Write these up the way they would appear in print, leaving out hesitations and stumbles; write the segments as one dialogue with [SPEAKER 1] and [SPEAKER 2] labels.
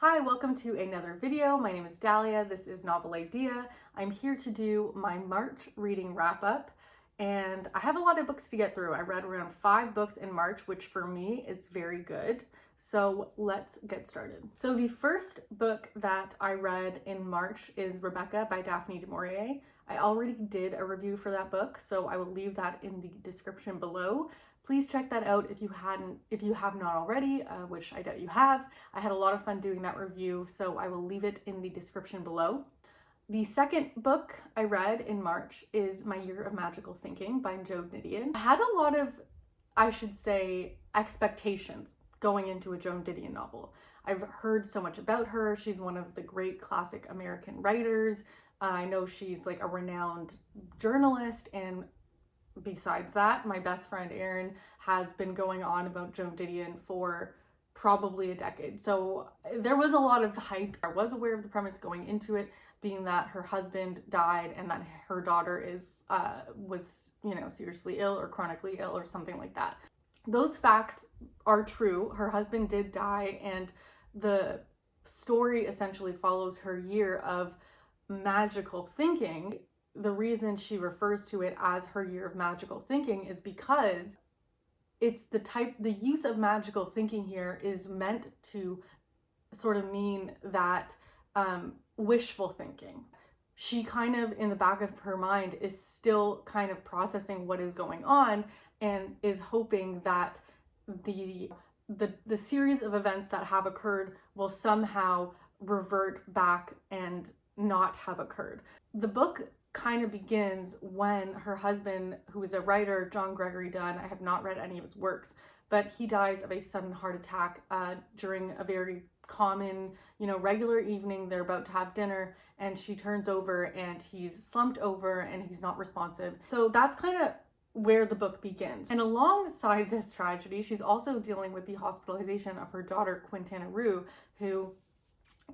[SPEAKER 1] Hi, welcome to another video. My name is Dahlia. This is Novel Idea. I'm here to do my March reading wrap up, and I have a lot of books to get through. I read around 5 books in March, which for me is very good. So let's get started. So the first book that I read in March is Rebecca by Daphne du Maurier. I already did a review for that book, so I will leave that in the description below. Please check that out if you have not already, which I doubt you have. I had a lot of fun doing that review, so I will leave it in the description below. The second book I read in March is My Year of Magical Thinking by Joan Didion. I had a lot of, I should say, expectations going into a Joan Didion novel. I've heard so much about her. She's one of the great classic American writers. I know she's like a renowned journalist, and besides that, my best friend Erin has been going on about Joan Didion for probably a decade. So there was a lot of hype. I was aware of the premise going into it, being that her husband died and that her daughter was seriously ill or chronically ill or something like that. Those facts are true. Her husband did die, and the story essentially follows her year of magical thinking. The reason she refers to it as her year of magical thinking is because it's the use of magical thinking here is meant to sort of mean that wishful thinking. She kind of, in the back of her mind, is still kind of processing what is going on and is hoping that the series of events that have occurred will somehow revert back and not have occurred. The book kind of begins when her husband, who is a writer, John Gregory Dunn, I have not read any of his works, but he dies of a sudden heart attack during a very common, regular evening. They're about to have dinner, and she turns over and he's slumped over and he's not responsive. So that's kind of where the book begins. And alongside this tragedy, she's also dealing with the hospitalization of her daughter, Quintana Roo, who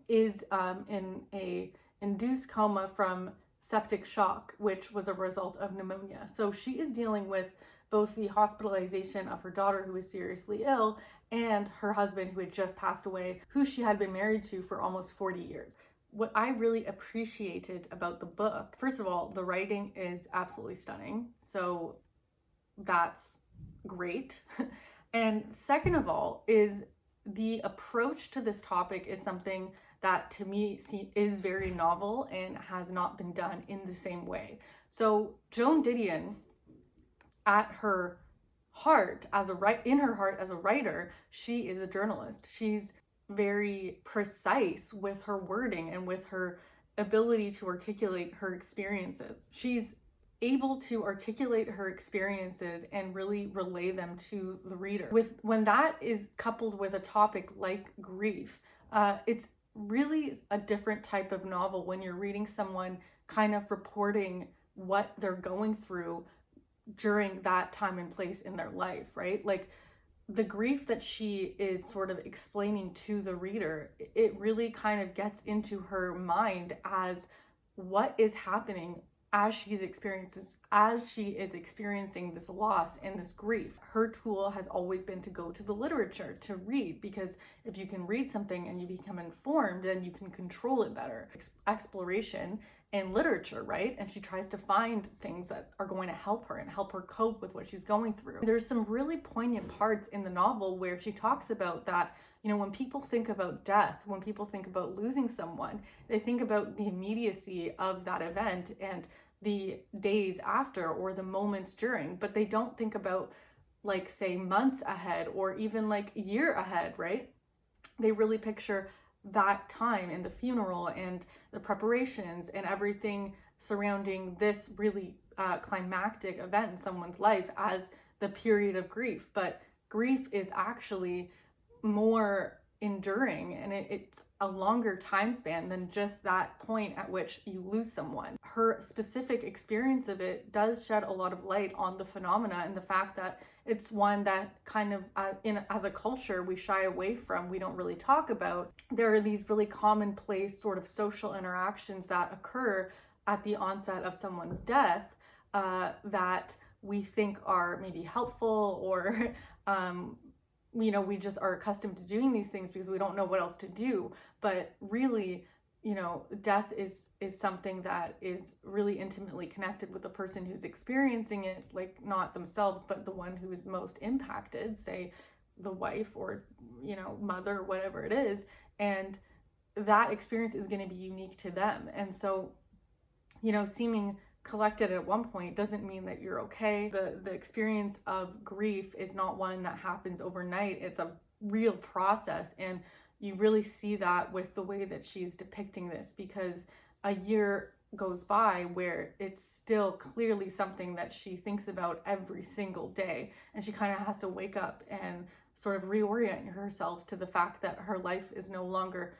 [SPEAKER 1] is in a induced coma from septic shock, which was a result of pneumonia. So she is dealing with both the hospitalization of her daughter, who is seriously ill, and her husband, who had just passed away, who she had been married to for almost 40 years. What I really appreciated about the book, first of all, the writing is absolutely stunning. So that's great. And second of all, is the approach to this topic is something that to me is very novel and has not been done in the same way. So Joan Didion, at her heart as a writer, she is a journalist. She's very precise with her wording and with her ability to articulate her experiences. She's able to articulate her experiences and really relay them to the reader. When that is coupled with a topic like grief, it's really a different type of novel when you're reading someone kind of reporting what they're going through during that time and place in their life, right? Like the grief that she is sort of explaining to the reader, it really kind of gets into her mind as what is happening as she is experiencing this loss and this grief. Her tool has always been to go to the literature to read, because if you can read something and you become informed, then you can control it better. Exploration and literature, right? And she tries to find things that are going to help her and help her cope with what she's going through. There's some really poignant parts in the novel where she talks about that, when people think about death, when people think about losing someone, they think about the immediacy of that event and the days after or the moments during, but they don't think about, like, say, months ahead or even like a year ahead, right? They really picture that time and the funeral and the preparations and everything surrounding this really climactic event in someone's life as the period of grief. But grief is actually more enduring, and it's a longer time span than just that point at which you lose someone. Her specific experience of it does shed a lot of light on the phenomena and the fact that it's one that kind of as a culture we shy away from, we don't really talk about. There are these really commonplace sort of social interactions that occur at the onset of someone's death that we think are maybe helpful or we just are accustomed to doing these things because we don't know what else to do. But really, death is something that is really intimately connected with the person who's experiencing it, like not themselves, but the one who is most impacted, say the wife or, mother, whatever it is. And that experience is going to be unique to them. And so, seeming collected at one point doesn't mean that you're okay. The experience of grief is not one that happens overnight. It's a real process, and you really see that with the way that she's depicting this, because a year goes by where it's still clearly something that she thinks about every single day, and she kind of has to wake up and sort of reorient herself to the fact that her life is no longer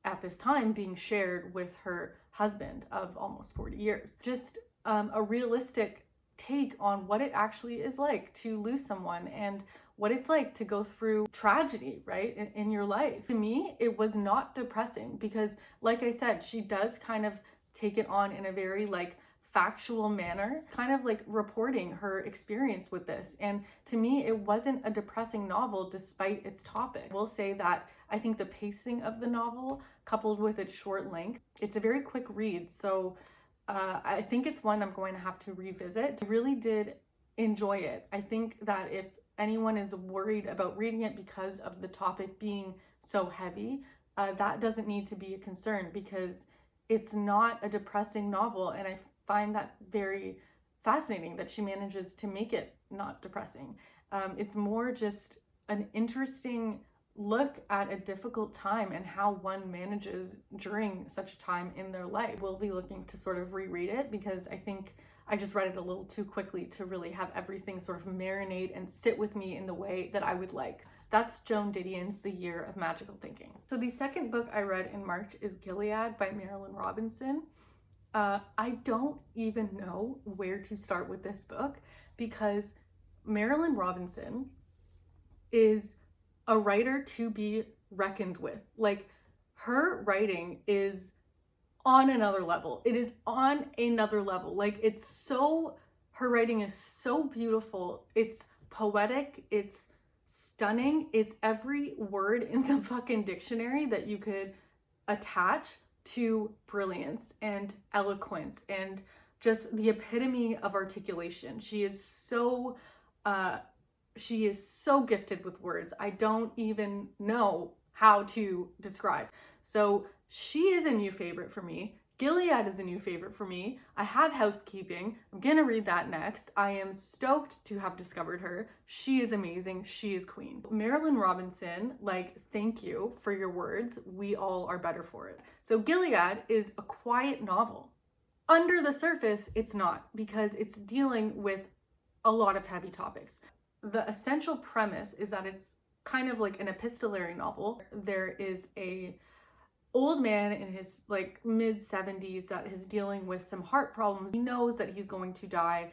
[SPEAKER 1] at this time being shared with her husband of almost 40 years. Just a realistic take on what it actually is like to lose someone and what it's like to go through tragedy, right, in your life. To me, it was not depressing because, like I said, she does kind of take it on in a very factual manner, kind of like reporting her experience with this. And to me, it wasn't a depressing novel despite its topic. I will say that I think the pacing of the novel, coupled with its short length, it's a very quick read. So I think it's one I'm going to have to revisit. I really did enjoy it. I think that if anyone is worried about reading it because of the topic being so heavy, that doesn't need to be a concern, because it's not a depressing novel. And I find that very fascinating that she manages to make it not depressing. It's more just an interesting look at a difficult time and how one manages during such a time in their life. We'll be looking to sort of reread it because I think I just read it a little too quickly to really have everything sort of marinate and sit with me in the way that I would like. That's Joan Didion's The Year of Magical Thinking. So the second book I read in March is Gilead by Marilynne Robinson. I don't even know where to start with this book because Marilynne Robinson is a writer to be reckoned with. Like, her writing is on another level. It is on another level. Her writing is so beautiful. It's poetic. It's stunning. It's every word in the fucking dictionary that you could attach to brilliance and eloquence and just the epitome of articulation. She is so gifted with words. I don't even know how to describe. So she is a new favorite for me. Gilead is a new favorite for me. I have Housekeeping. I'm gonna read that next. I am stoked to have discovered her. She is amazing. She is queen. Marilynne Robinson, thank you for your words. We all are better for it. So Gilead is a quiet novel. Under the surface, it's not, because it's dealing with a lot of heavy topics. The essential premise is that it's kind of like an epistolary novel. There is a old man in his mid 70s that is dealing with some heart problems. He knows that he's going to die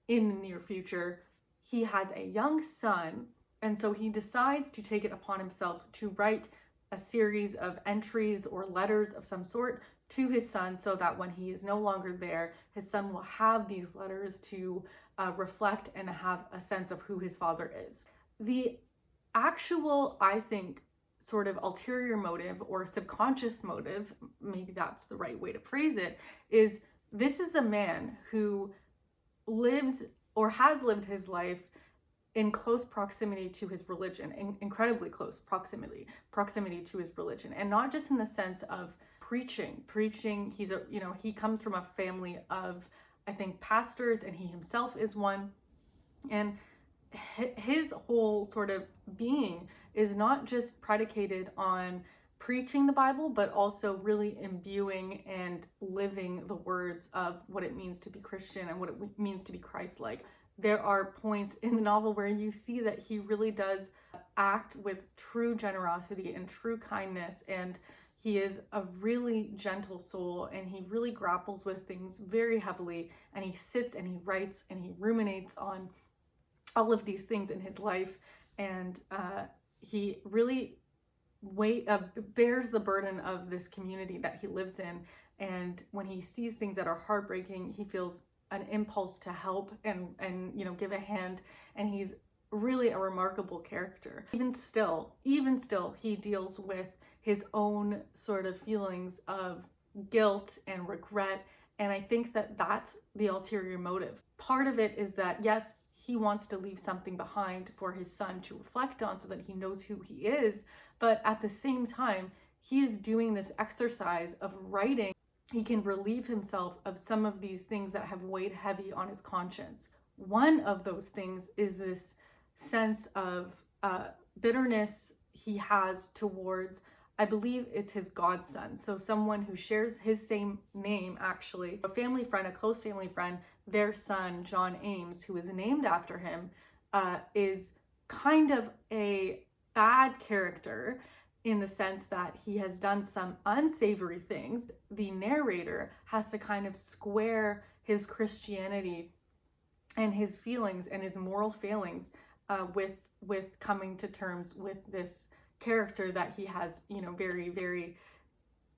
[SPEAKER 1] in the near future. He has a young son, and so he decides to take it upon himself to write a series of entries or letters of some sort to his son, so that when he is no longer there, his son will have these letters to reflect and have a sense of who his father is. The actual, I think, sort of ulterior motive or subconscious motive, maybe that's the right way to phrase it, is this is a man who lives or has lived his life in close proximity to his religion, incredibly close proximity to his religion, and not just in the sense of preaching. He comes from a family of, I think, pastors, and he himself is one, and his whole sort of being is not just predicated on preaching the Bible, but also really imbuing and living the words of what it means to be Christian and what it means to be Christ-like. There are points in the novel where you see that he really does act with true generosity and true kindness, and he is a really gentle soul, and he really grapples with things very heavily, and he sits and he writes and he ruminates on all of these things in his life, and he really bears the burden of this community that he lives in. And when he sees things that are heartbreaking, he feels an impulse to help and give a hand, and he's really a remarkable character. Even still, he deals with his own sort of feelings of guilt and regret. And I think that that's the ulterior motive. Part of it is that, yes, he wants to leave something behind for his son to reflect on so that he knows who he is. But at the same time, he is doing this exercise of writing. He can relieve himself of some of these things that have weighed heavy on his conscience. One of those things is this sense of bitterness he has towards, I believe it's his godson. So someone who shares his same name, actually, a family friend, a close family friend, their son, John Ames, who is named after him, is kind of a bad character in the sense that he has done some unsavory things. The narrator has to kind of square his Christianity and his feelings and his moral failings with coming to terms with this character that he has, you know, very, very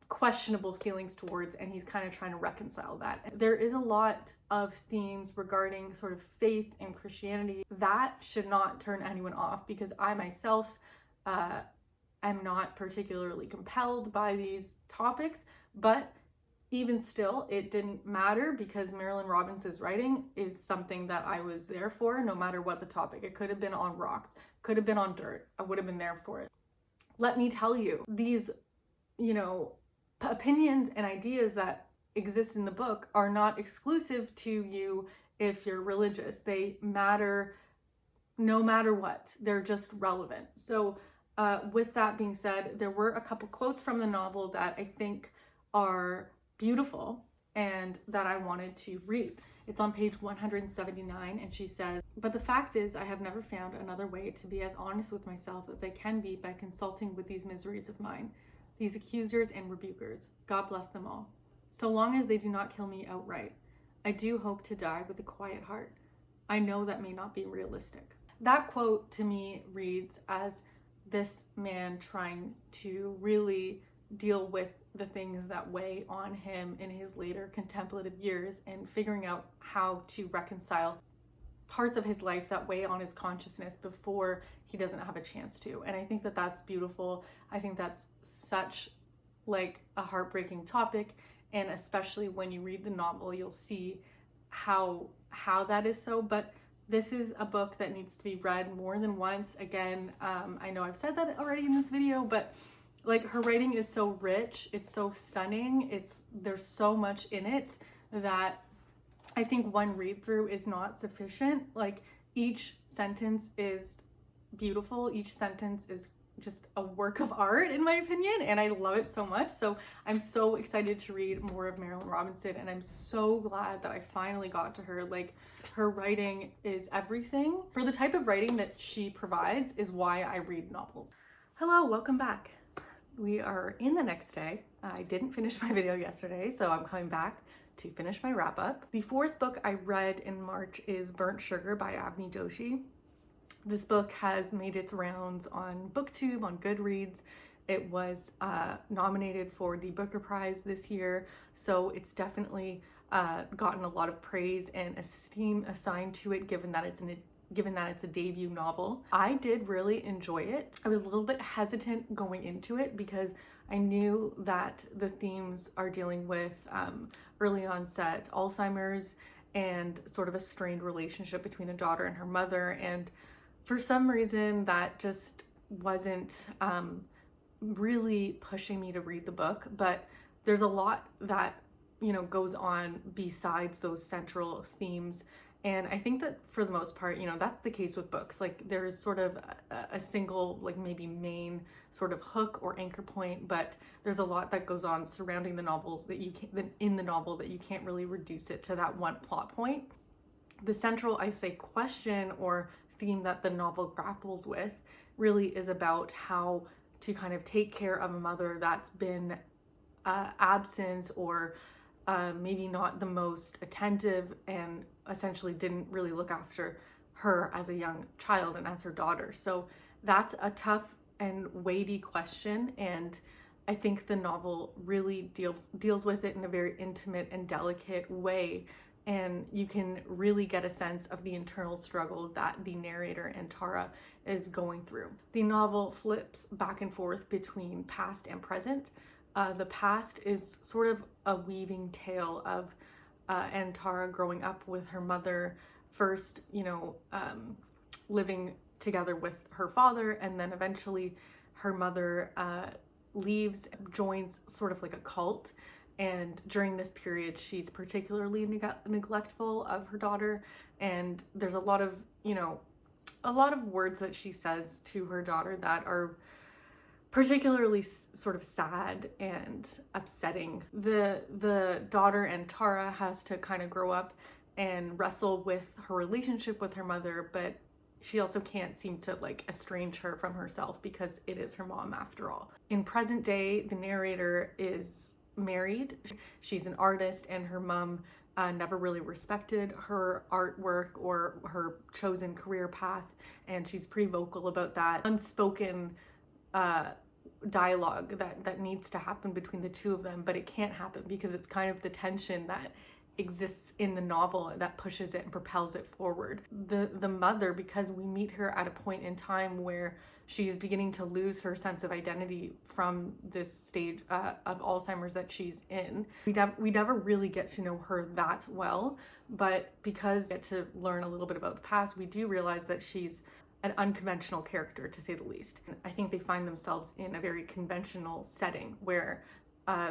[SPEAKER 1] questionable feelings towards, and he's kind of trying to reconcile that. There is a lot of themes regarding sort of faith and Christianity that should not turn anyone off, because I myself am not particularly compelled by these topics, but even still, it didn't matter, because Marilynne Robinson's writing is something that I was there for, no matter what the topic. It could have been on rocks, could have been on dirt. I would have been there for it. Let me tell you, these, you know, opinions and ideas that exist in the book are not exclusive to you if you're religious. They matter no matter what. They're just relevant. So with that being said, there were a couple quotes from the novel that I think are beautiful and that I wanted to read. It's on page 179, and she says, "But the fact is, I have never found another way to be as honest with myself as I can be by consulting with these miseries of mine, these accusers and rebukers. God bless them all. So long as they do not kill me outright, I do hope to die with a quiet heart. I know that may not be realistic." That quote to me reads as this man trying to really deal with the things that weigh on him in his later contemplative years and figuring out how to reconcile parts of his life that weigh on his consciousness before he doesn't have a chance to. And I think that that's beautiful. I think that's such like a heartbreaking topic, and especially when you read the novel, you'll see how that is so. But this is a book that needs to be read more than once. Again, I know I've said that already in this video, but like, her writing is so rich, it's so stunning, there's so much in it that I think one read through is not sufficient. Like, each sentence is beautiful, each sentence is just a work of art in my opinion, and I love it so much. So I'm so excited to read more of Marilynne Robinson, and I'm so glad that I finally got to her. Like, her writing is everything. For the type of writing that she provides is why I read novels. Hello, welcome back. We are in the next day. I didn't finish my video yesterday, so I'm coming back to finish my wrap up. The fourth book I read in March is Burnt Sugar by Avni Joshi. This book has made its rounds on BookTube, on Goodreads. It was nominated for the Booker Prize this year, so it's definitely gotten a lot of praise and esteem assigned to it, given that it's a debut novel. I did really enjoy it. I was a little bit hesitant going into it because I knew that the themes are dealing with early onset Alzheimer's and sort of a strained relationship between a daughter and her mother, and for some reason that just wasn't really pushing me to read the book. But there's a lot that, you know, goes on besides those central themes. And I think that for the most part, you know, that's the case with books. Like, there's sort of a single, like, maybe main sort of hook or anchor point, but there's a lot that goes on surrounding the novels that you can't, in the novel, that you can't really reduce it to that one plot point. The central, I say, question or theme that the novel grapples with really is about how to kind of take care of a mother that's been absent, or maybe not the most attentive, and essentially didn't really look after her as a young child and as her daughter. So that's a tough and weighty question, and I think the novel really deals with it in a very intimate and delicate way. and you can really get a sense of the internal struggle that the narrator and Tara is going through. The novel flips back and forth between past and present. The past is sort of a weaving tale of and Tara growing up with her mother, first, living together with her father, and then eventually her mother leaves, joins sort of like a cult. And during this period, she's particularly neglectful of her daughter. And there's a lot of words that she says to her daughter that are particularly sort of sad and upsetting. The daughter and Tara has to kind of grow up and wrestle with her relationship with her mother, but she also can't seem to like estrange her from herself because it is her mom after all. In present day, the narrator is married. She's an artist, and her mom never really respected her artwork or her chosen career path, and she's pretty vocal about that. Unspoken dialogue that needs to happen between the two of them, but it can't happen because it's kind of the tension that exists in the novel that pushes it and propels it forward. The mother, because we meet her at a point in time where she's beginning to lose her sense of identity from this stage of Alzheimer's that she's in. We never really get to know her that well, but because we get to learn a little bit about the past, we do realize that she's an unconventional character, to say the least. I think they find themselves in a very conventional setting where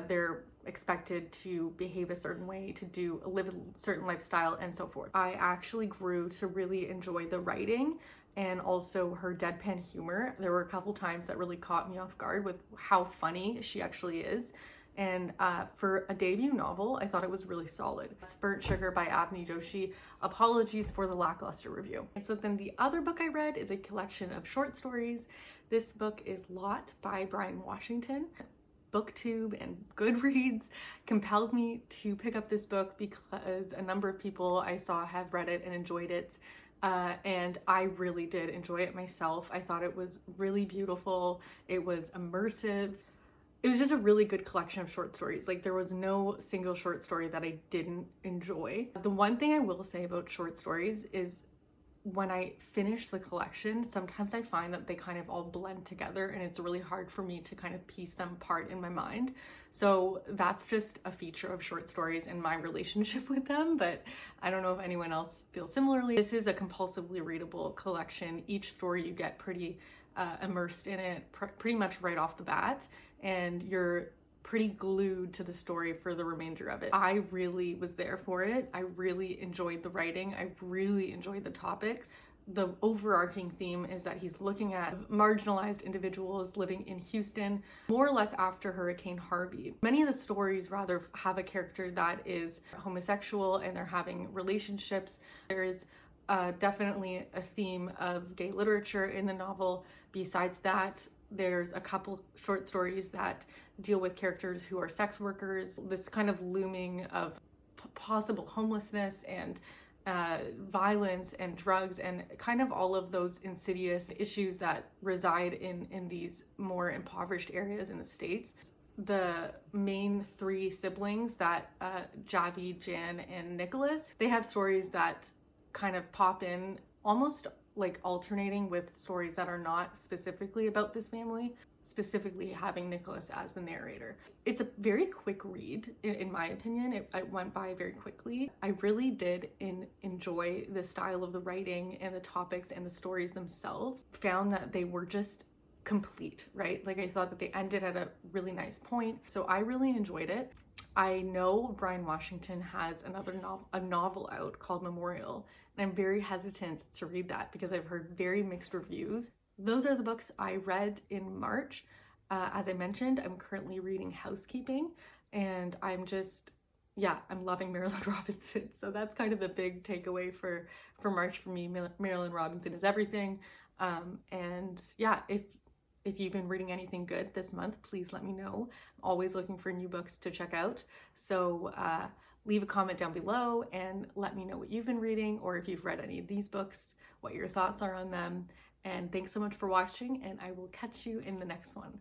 [SPEAKER 1] they're expected to behave a certain way, to live a certain lifestyle, and so forth. I actually grew to really enjoy the writing and also her deadpan humor. There were a couple times that really caught me off guard with how funny she actually is. And for a debut novel, I thought it was really solid. Burnt Sugar by Avni Joshi. Apologies for the lackluster review. And so then the other book I read is a collection of short stories. This book is Lot by Brian Washington. BookTube and Goodreads compelled me to pick up this book because a number of people I saw have read it and enjoyed it. And I really did enjoy it myself. I thought it was really beautiful. It was immersive. It was just a really good collection of short stories. Like, there was no single short story that I didn't enjoy. The one thing I will say about short stories is when I finish the collection, sometimes I find that they kind of all blend together and it's really hard for me to kind of piece them apart in my mind. So that's just a feature of short stories and my relationship with them, but I don't know if anyone else feels similarly. This is a compulsively readable collection. Each story you get pretty immersed in it pretty much right off the bat, and you're pretty glued to the story for the remainder of it. I really was there for it. I really enjoyed the writing. I really enjoyed the topics. The overarching theme is that he's looking at marginalized individuals living in Houston, more or less after Hurricane Harvey. Many of the stories rather have a character that is homosexual and they're having relationships. There is definitely a theme of gay literature in the novel. Besides that, there's a couple short stories that deal with characters who are sex workers, this kind of looming of possible homelessness and violence and drugs and kind of all of those insidious issues that reside in these more impoverished areas in the States. The main three siblings, that Javi, Jan, and Nicholas, they have stories that kind of pop in almost like alternating with stories that are not specifically about this family, specifically having Nicholas as the narrator. It's a very quick read, in my opinion. It went by very quickly. I really did enjoy the style of the writing and the topics and the stories themselves. Found that they were just complete, right? Like, I thought that they ended at a really nice point. So I really enjoyed it. I know Brian Washington has a novel out called Memorial, and I'm very hesitant to read that because I've heard very mixed reviews. Those are the books I read in March. As I mentioned, I'm currently reading Housekeeping, and I'm loving Marilyn Robinson. So that's kind of the big takeaway for March for me. Marilyn Robinson is everything. And yeah, if you've been reading anything good this month, please let me know. I'm always looking for new books to check out. So leave a comment down below and let me know what you've been reading, or if you've read any of these books, what your thoughts are on them. And thanks so much for watching, and I will catch you in the next one.